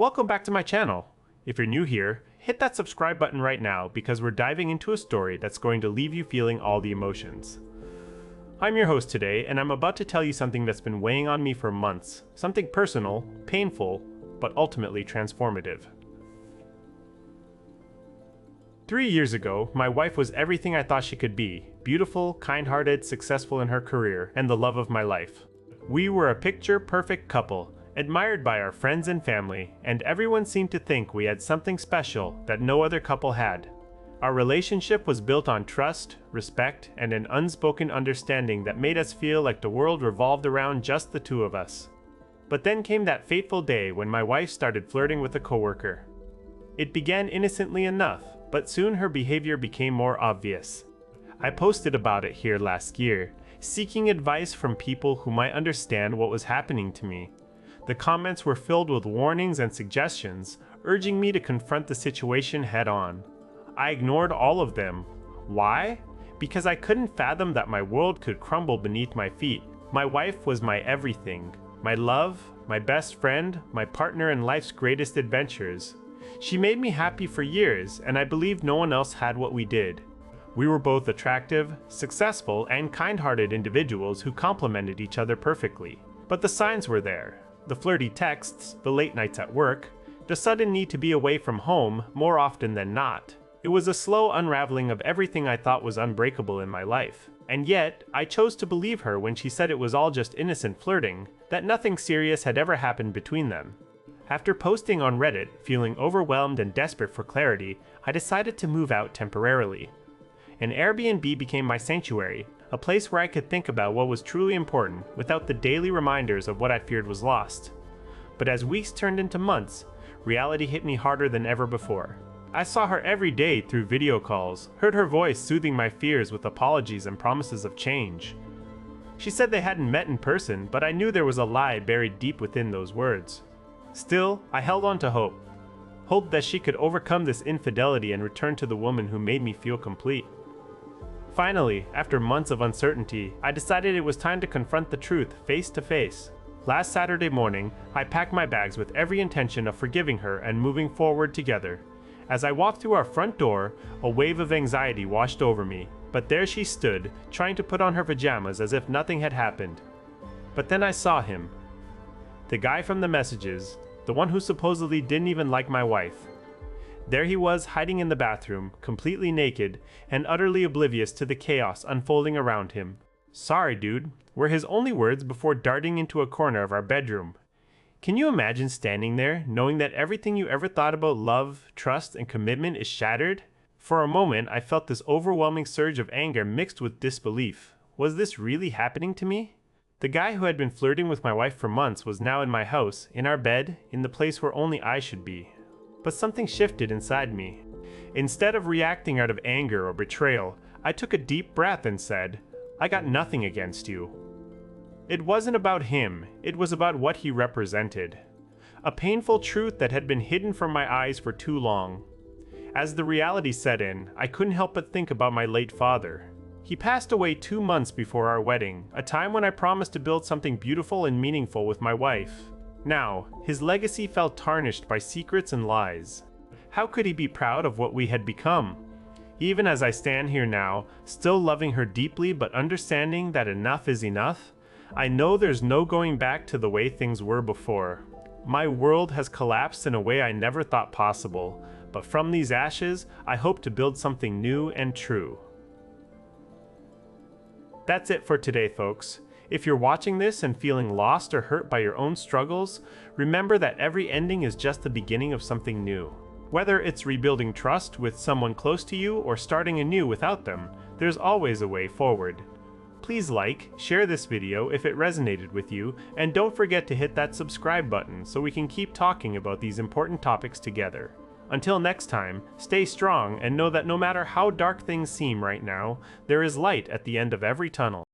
Welcome back to my channel. If you're new here, hit that subscribe button right now because we're diving into a story that's going to leave you feeling all the emotions. I'm your host today, and I'm about to tell you something that's been weighing on me for months. Something personal, painful, but ultimately transformative. 3 years ago, my wife was everything I thought she could be. Beautiful, kind-hearted, successful in her career, and the love of my life. We were a picture-perfect couple, admired by our friends and family, and everyone seemed to think we had something special that no other couple had. Our relationship was built on trust, respect, and an unspoken understanding that made us feel like the world revolved around just the two of us. But then came that fateful day when my wife started flirting with a coworker. It began innocently enough, but soon her behavior became more obvious. I posted about it here last year, seeking advice from people who might understand what was happening to me. The comments were filled with warnings and suggestions, urging me to confront the situation head-on. I ignored all of them. Why? Because I couldn't fathom that my world could crumble beneath my feet. My wife was my everything, my love, my best friend, my partner in life's greatest adventures. She made me happy for years, and I believed no one else had what we did. We were both attractive, successful, and kind-hearted individuals who complemented each other perfectly. But the signs were there. The flirty texts, the late nights at work, the sudden need to be away from home more often than not. It was a slow unraveling of everything I thought was unbreakable in my life. And yet, I chose to believe her when she said it was all just innocent flirting, that nothing serious had ever happened between them. After posting on Reddit, feeling overwhelmed and desperate for clarity, I decided to move out temporarily. An Airbnb became my sanctuary, a place where I could think about what was truly important without the daily reminders of what I feared was lost. But as weeks turned into months, reality hit me harder than ever before. I saw her every day through video calls, heard her voice soothing my fears with apologies and promises of change. She said they hadn't met in person, but I knew there was a lie buried deep within those words. Still, I held on to hope. Hope that she could overcome this infidelity and return to the woman who made me feel complete. Finally, after months of uncertainty, I decided it was time to confront the truth face to face. Last Saturday morning, I packed my bags with every intention of forgiving her and moving forward together. As I walked through our front door, a wave of anxiety washed over me, but there she stood, trying to put on her pajamas as if nothing had happened. But then I saw him. The guy from the messages, the one who supposedly didn't even like my wife. There he was, hiding in the bathroom, completely naked, and utterly oblivious to the chaos unfolding around him. "Sorry, dude," were his only words before darting into a corner of our bedroom. Can you imagine standing there, knowing that everything you ever thought about love, trust, and commitment is shattered? For a moment, I felt this overwhelming surge of anger mixed with disbelief. Was this really happening to me? The guy who had been flirting with my wife for months was now in my house, in our bed, in the place where only I should be. But something shifted inside me. Instead of reacting out of anger or betrayal, I took a deep breath and said, "I got nothing against you." It wasn't about him, it was about what he represented. A painful truth that had been hidden from my eyes for too long. As the reality set in, I couldn't help but think about my late father. He passed away 2 months before our wedding, a time when I promised to build something beautiful and meaningful with my wife. Now, his legacy felt tarnished by secrets and lies. How could he be proud of what we had become? Even as I stand here now, still loving her deeply but understanding that enough is enough, I know there's no going back to the way things were before. My world has collapsed in a way I never thought possible, but from these ashes, I hope to build something new and true. That's it for today, folks. If you're watching this and feeling lost or hurt by your own struggles, remember that every ending is just the beginning of something new. Whether it's rebuilding trust with someone close to you or starting anew without them, there's always a way forward. Please like, share this video if it resonated with you, and don't forget to hit that subscribe button so we can keep talking about these important topics together. Until next time, stay strong and know that no matter how dark things seem right now, there is light at the end of every tunnel.